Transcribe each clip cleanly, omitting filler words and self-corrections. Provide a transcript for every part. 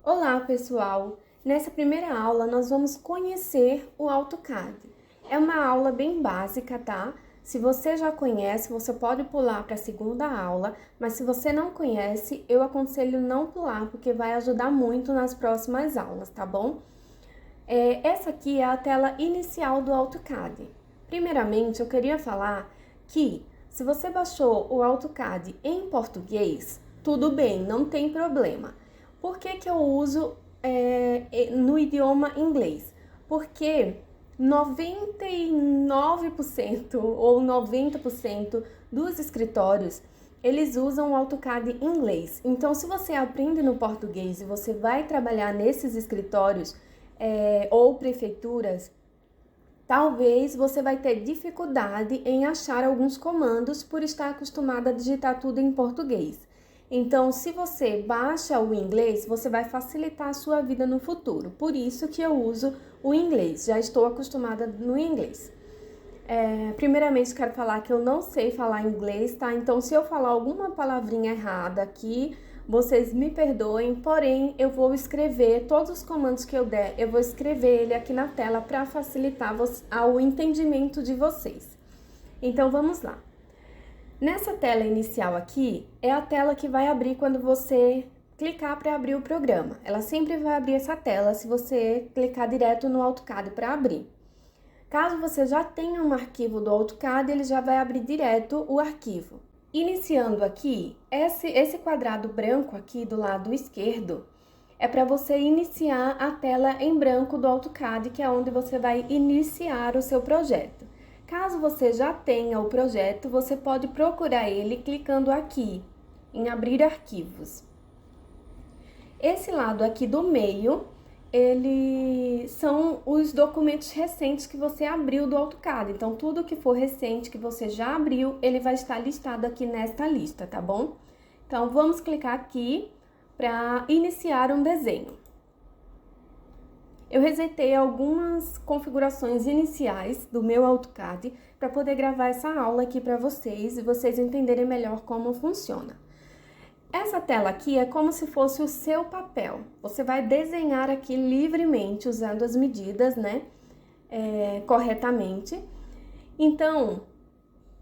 Olá, pessoal! Nessa primeira aula, nós vamos conhecer o AutoCAD. É uma aula bem básica, tá? Se você já conhece, você pode pular para a segunda aula, mas se você não conhece, eu aconselho não pular, porque vai ajudar muito nas próximas aulas, tá bom? Essa aqui é a tela inicial do AutoCAD. Primeiramente, eu queria falar que se você baixou o AutoCAD em português, tudo bem, não tem problema. Por que eu uso no idioma inglês? Porque 99% ou 90% dos escritórios eles usam o AutoCAD em inglês. Então, se você aprende no português e você vai trabalhar nesses escritórios ou prefeituras, talvez você vai ter dificuldade em achar alguns comandos por estar acostumada a digitar tudo em português. Então, se você baixa o inglês, você vai facilitar a sua vida no futuro. Por isso que eu uso o inglês, já estou acostumada no inglês. Primeiramente, quero falar que eu não sei falar inglês, tá? Então, se eu falar alguma palavrinha errada aqui, vocês me perdoem, porém, eu vou escrever todos os comandos que eu der, eu vou escrever ele aqui na tela para facilitar o entendimento de vocês. Então, vamos lá. Nessa tela inicial aqui, é a tela que vai abrir quando você clicar para abrir o programa. Ela sempre vai abrir essa tela se você clicar direto no AutoCAD para abrir. Caso você já tenha um arquivo do AutoCAD, ele já vai abrir direto o arquivo. Iniciando aqui, esse quadrado branco aqui do lado esquerdo é para você iniciar a tela em branco do AutoCAD, que é onde você vai iniciar o seu projeto. Caso você já tenha o projeto, você pode procurar ele clicando aqui em abrir arquivos. Esse lado aqui do meio, são os documentos recentes que você abriu do AutoCAD. Então, tudo que for recente que você já abriu, ele vai estar listado aqui nesta lista, tá bom? Então, vamos clicar aqui para iniciar um desenho. Eu resetei algumas configurações iniciais do meu AutoCAD para poder gravar essa aula aqui para vocês e vocês entenderem melhor como funciona. Essa tela aqui é como se fosse o seu papel. Você vai desenhar aqui livremente, usando as medidas, né, corretamente. Então,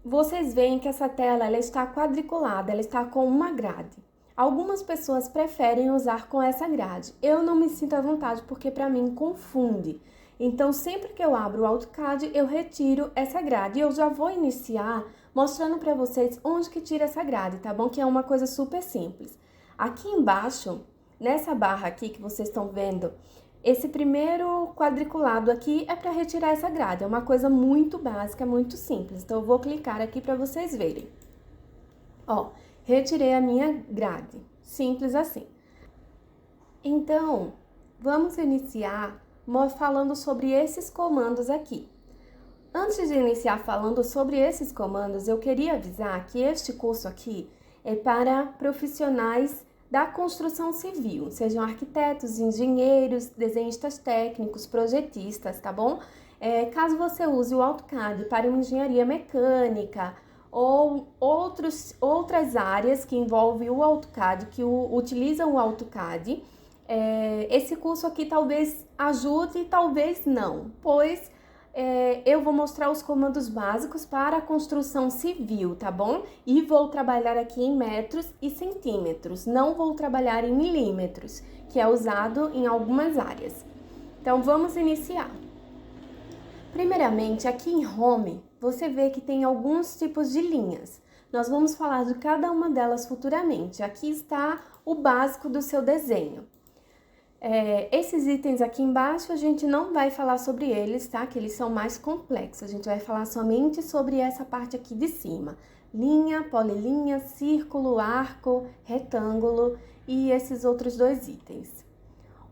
vocês veem que essa tela ela está quadriculada, ela está com uma grade. Algumas pessoas preferem usar com essa grade. Eu não me sinto à vontade porque para mim confunde. Então, sempre que eu abro o AutoCAD, eu retiro essa grade. E eu já vou iniciar mostrando para vocês onde que tira essa grade, tá bom? Que é uma coisa super simples. Aqui embaixo, nessa barra aqui que vocês estão vendo, esse primeiro quadriculado aqui é para retirar essa grade. É uma coisa muito básica, muito simples. Então, eu vou clicar aqui para vocês verem. Ó, retirei a minha grade. Simples assim. Então, vamos iniciar falando sobre esses comandos aqui. Antes de iniciar falando sobre esses comandos, eu queria avisar que este curso aqui é para profissionais da construção civil, sejam arquitetos, engenheiros, desenhistas técnicos, projetistas, tá bom? Caso você use o AutoCAD para uma engenharia mecânica ou outras áreas que envolvem o AutoCAD, que utilizam o AutoCAD, esse curso aqui talvez ajude e talvez não, pois eu vou mostrar os comandos básicos para a construção civil, tá bom? E vou trabalhar aqui em metros e centímetros, não vou trabalhar em milímetros, que é usado em algumas áreas. Então, vamos iniciar. Primeiramente, aqui em Home, você vê que tem alguns tipos de linhas. Nós vamos falar de cada uma delas futuramente. Aqui está o básico do seu desenho. Esses itens aqui embaixo a gente não vai falar sobre eles, tá? Que eles são mais complexos. A gente vai falar somente sobre essa parte aqui de cima. Linha, polilinha, círculo, arco, retângulo e esses outros dois itens.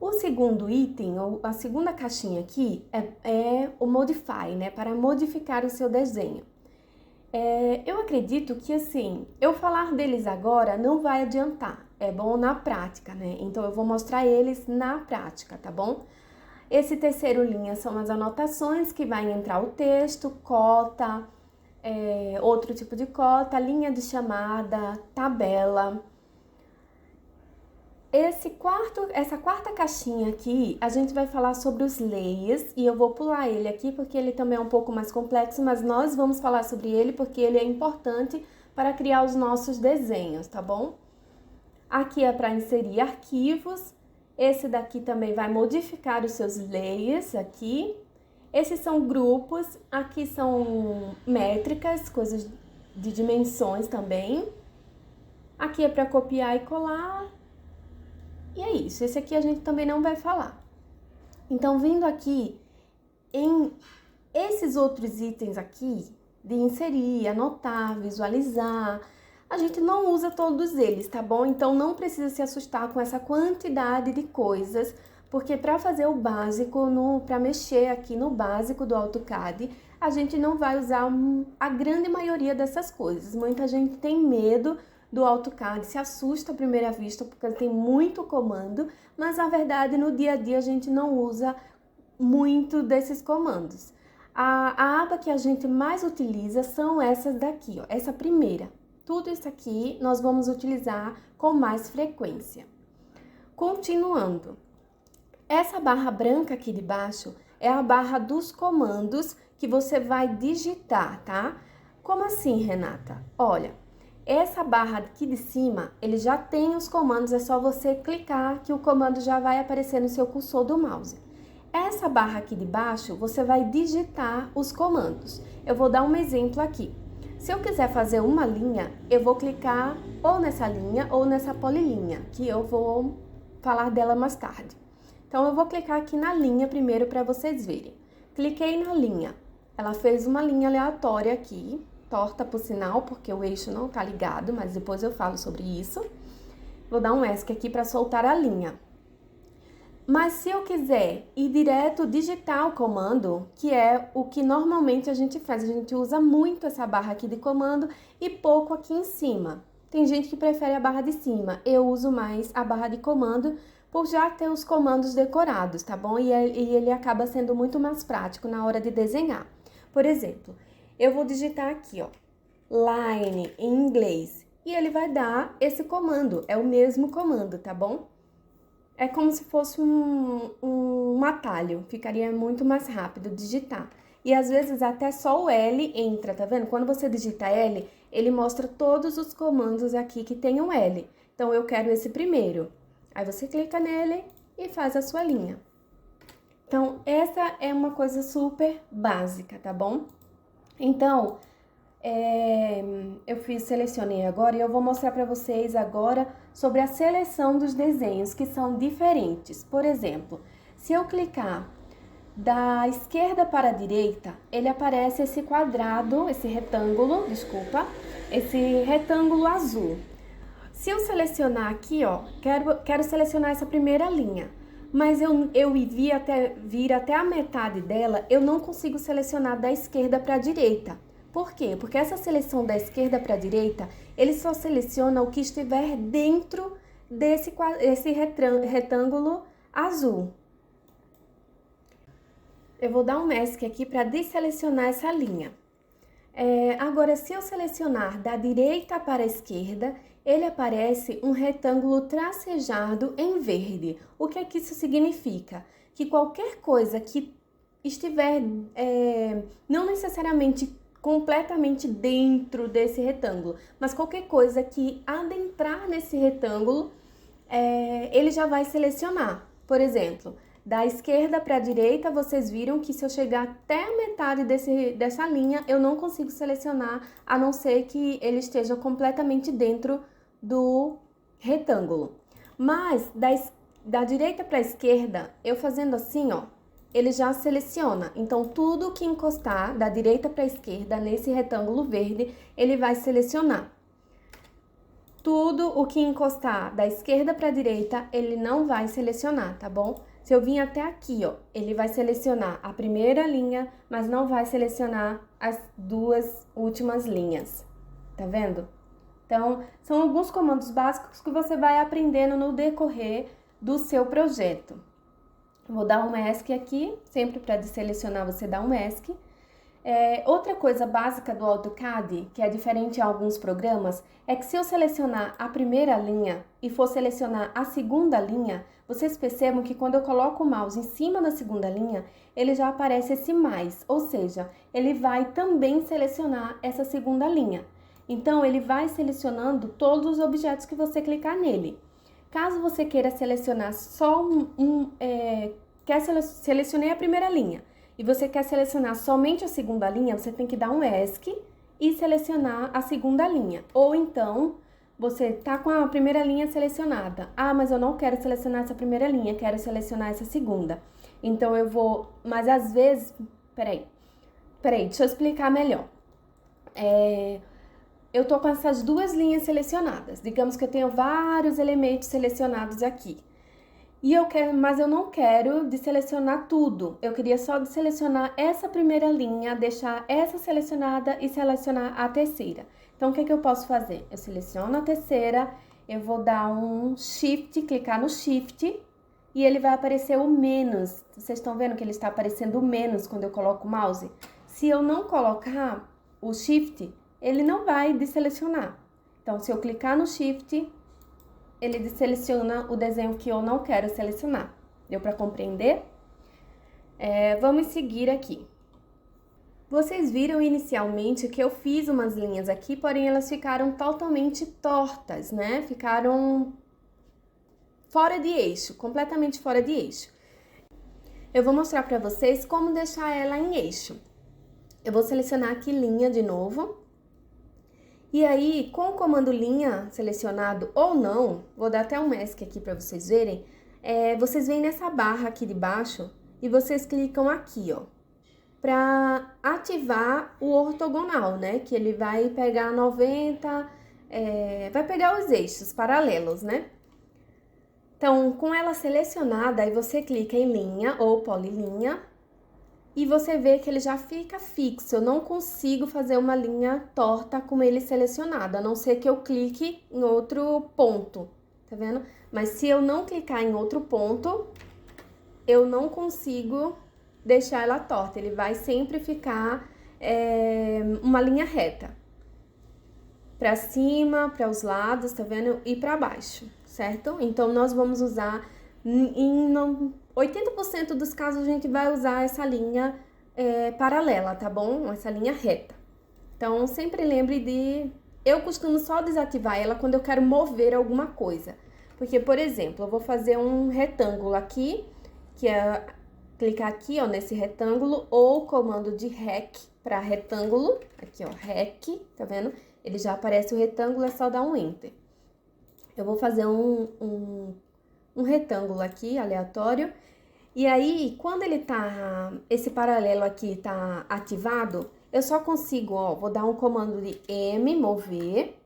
O segundo item, ou a segunda caixinha aqui, é o Modify, né? Para modificar o seu desenho. Eu acredito que, assim, eu falar deles agora não vai adiantar. É bom na prática, né? Então, eu vou mostrar eles na prática, tá bom? Esse terceiro linha são as anotações que vai entrar o texto, cota, outro tipo de cota, linha de chamada, tabela. Essa quarta caixinha aqui, a gente vai falar sobre os layers e eu vou pular ele aqui porque ele também é um pouco mais complexo, mas nós vamos falar sobre ele porque ele é importante para criar os nossos desenhos, tá bom? Aqui é para inserir arquivos, esse daqui também vai modificar os seus layers aqui. Esses são grupos, aqui são métricas, coisas de dimensões também. Aqui é para copiar e colar. E é isso, esse aqui a gente também não vai falar. Então, vindo aqui em esses outros itens aqui, de inserir, anotar, visualizar, a gente não usa todos eles, tá bom? Então, não precisa se assustar com essa quantidade de coisas, porque para fazer o básico, para mexer aqui no básico do AutoCAD, a gente não vai usar a grande maioria dessas coisas. Muita gente tem medo do AutoCAD, se assusta à primeira vista porque tem muito comando, mas na verdade no dia a dia a gente não usa muito desses comandos. A aba que a gente mais utiliza são essas daqui, ó, essa primeira. Tudo isso aqui nós vamos utilizar com mais frequência. Continuando, essa barra branca aqui de baixo é a barra dos comandos que você vai digitar, tá? Como assim, Renata? Olha, essa barra aqui de cima, ele já tem os comandos, é só você clicar que o comando já vai aparecer no seu cursor do mouse. Essa barra aqui de baixo, você vai digitar os comandos. Eu vou dar um exemplo aqui. Se eu quiser fazer uma linha, eu vou clicar ou nessa linha ou nessa polilinha, que eu vou falar dela mais tarde. Então, eu vou clicar aqui na linha primeiro para vocês verem. Cliquei na linha, ela fez uma linha aleatória aqui, torta por sinal, porque o eixo não tá ligado, mas depois eu falo sobre isso. Vou dar um ESC aqui para soltar a linha. Mas se eu quiser ir direto digitar o comando, que é o que normalmente a gente faz, a gente usa muito essa barra aqui de comando e pouco aqui em cima. Tem gente que prefere a barra de cima, eu uso mais a barra de comando por já ter os comandos decorados, tá bom? E ele acaba sendo muito mais prático na hora de desenhar. Por exemplo, eu vou digitar aqui, ó, line em inglês, e ele vai dar esse comando, é o mesmo comando, tá bom? É como se fosse um atalho, ficaria muito mais rápido digitar. E às vezes até só o L entra, tá vendo? Quando você digita L, ele mostra todos os comandos aqui que tem um L. Então, eu quero esse primeiro. Aí você clica nele e faz a sua linha. Então, essa é uma coisa super básica, tá bom? Então, selecionei agora e eu vou mostrar para vocês agora sobre a seleção dos desenhos que são diferentes. Por exemplo, se eu clicar da esquerda para a direita, ele aparece esse quadrado, esse retângulo azul. Se eu selecionar aqui, ó, quero selecionar essa primeira linha, mas eu vir até a metade dela, eu não consigo selecionar da esquerda para a direita. Por quê? Porque essa seleção da esquerda para a direita, ele só seleciona o que estiver dentro desse retângulo azul. Eu vou dar um ESC aqui para desselecionar essa linha. Agora, se eu selecionar da direita para a esquerda, ele aparece um retângulo tracejado em verde. O que é que isso significa? Que qualquer coisa que estiver, não necessariamente completamente dentro desse retângulo, mas qualquer coisa que adentrar nesse retângulo, ele já vai selecionar. Por exemplo, da esquerda para a direita, vocês viram que se eu chegar até a metade dessa linha, eu não consigo selecionar, a não ser que ele esteja completamente dentro do retângulo. Mas da direita para a esquerda, eu fazendo assim, ó, ele já seleciona. Então, tudo que encostar da direita para a esquerda nesse retângulo verde, ele vai selecionar. Tudo o que encostar da esquerda para a direita, ele não vai selecionar, tá bom? Se eu vim até aqui, ó, ele vai selecionar a primeira linha, mas não vai selecionar as duas últimas linhas. Tá vendo? Então, são alguns comandos básicos que você vai aprendendo no decorrer do seu projeto. Vou dar um ESC aqui, sempre para desselecionar você dá um ESC. Outra coisa básica do AutoCAD, que é diferente em alguns programas, é que se eu selecionar a primeira linha e for selecionar a segunda linha, vocês percebam que quando eu coloco o mouse em cima da segunda linha, ele já aparece esse mais, ou seja, ele vai também selecionar essa segunda linha. Então, ele vai selecionando todos os objetos que você clicar nele. Caso você queira selecionar só selecionei a primeira linha e você quer selecionar somente a segunda linha, você tem que dar um ESC e selecionar a segunda linha. Ou então, você tá com a primeira linha selecionada. Ah, mas eu não quero selecionar essa primeira linha, quero selecionar essa segunda. Então, eu vou... Mas às vezes... Peraí, deixa eu explicar melhor. Eu tô com essas duas linhas selecionadas. Digamos que eu tenho vários elementos selecionados aqui. Mas eu não quero de selecionar tudo. Eu queria só de selecionar essa primeira linha, deixar essa selecionada e selecionar a terceira. Então, o que eu posso fazer? Eu seleciono a terceira, eu vou dar um Shift, clicar no Shift e ele vai aparecer o menos. Vocês estão vendo que ele está aparecendo o menos quando eu coloco o mouse? Se eu não colocar o Shift, ele não vai desselecionar. Então, se eu clicar no Shift, ele deseleciona o desenho que eu não quero selecionar. Deu para compreender? Vamos seguir aqui. Vocês viram inicialmente que eu fiz umas linhas aqui, porém elas ficaram totalmente tortas, né? Ficaram fora de eixo, completamente fora de eixo. Eu vou mostrar para vocês como deixar ela em eixo. Eu vou selecionar aqui linha de novo. E aí, com o comando linha selecionado ou não, vou dar até um ESC aqui para vocês verem, vocês vêm nessa barra aqui de baixo e vocês clicam aqui, ó, para ativar o ortogonal, né? Que ele vai pegar 90, vai pegar os eixos paralelos, né? Então, com ela selecionada, aí você clica em linha ou polilinha, e você vê que ele já fica fixo. Eu não consigo fazer uma linha torta com ele selecionado, a não ser que eu clique em outro ponto, tá vendo? Mas se eu não clicar em outro ponto, eu não consigo deixar ela torta. Ele vai sempre ficar uma linha reta. Pra cima, para os lados, tá vendo? E pra baixo, certo? Então, nós vamos usar em 80% dos casos a gente vai usar essa linha paralela, tá bom? Essa linha reta. Então, sempre lembre de... Eu costumo só desativar ela quando eu quero mover alguma coisa. Porque, por exemplo, eu vou fazer um retângulo aqui, que é clicar aqui, ó, nesse retângulo, ou comando de REC para retângulo. Aqui, ó, REC, tá vendo? Ele já aparece o retângulo, é só dar um Enter. Eu vou fazer um retângulo aqui, aleatório. E aí, quando esse paralelo aqui tá ativado, eu só consigo, ó, vou dar um comando de M, mover,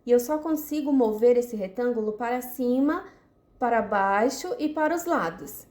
e eu só consigo mover esse retângulo para cima, para baixo e para os lados.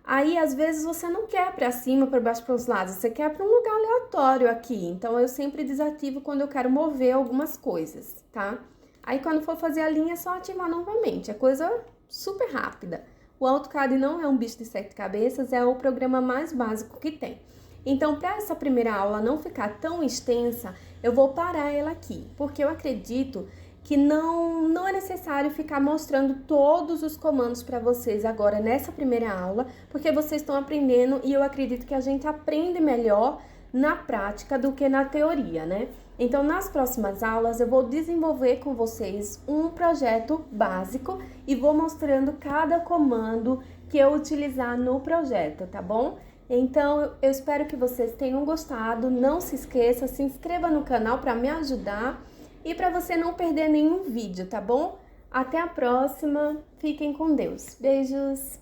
Aí, às vezes, você não quer para cima, para baixo, para os lados, você quer para um lugar aleatório aqui. Então, eu sempre desativo quando eu quero mover algumas coisas, tá? Aí, quando for fazer a linha, é só ativar novamente, é coisa super rápida. O AutoCAD não é um bicho de 7 cabeças, é o programa mais básico que tem. Então, para essa primeira aula não ficar tão extensa, eu vou parar ela aqui, porque eu acredito que não é necessário ficar mostrando todos os comandos para vocês agora nessa primeira aula, porque vocês estão aprendendo e eu acredito que a gente aprende melhor na prática do que na teoria, né? Então, nas próximas aulas, eu vou desenvolver com vocês um projeto básico e vou mostrando cada comando que eu utilizar no projeto, tá bom? Então, eu espero que vocês tenham gostado. Não se esqueça, se inscreva no canal para me ajudar e para você não perder nenhum vídeo, tá bom? Até a próxima. Fiquem com Deus. Beijos!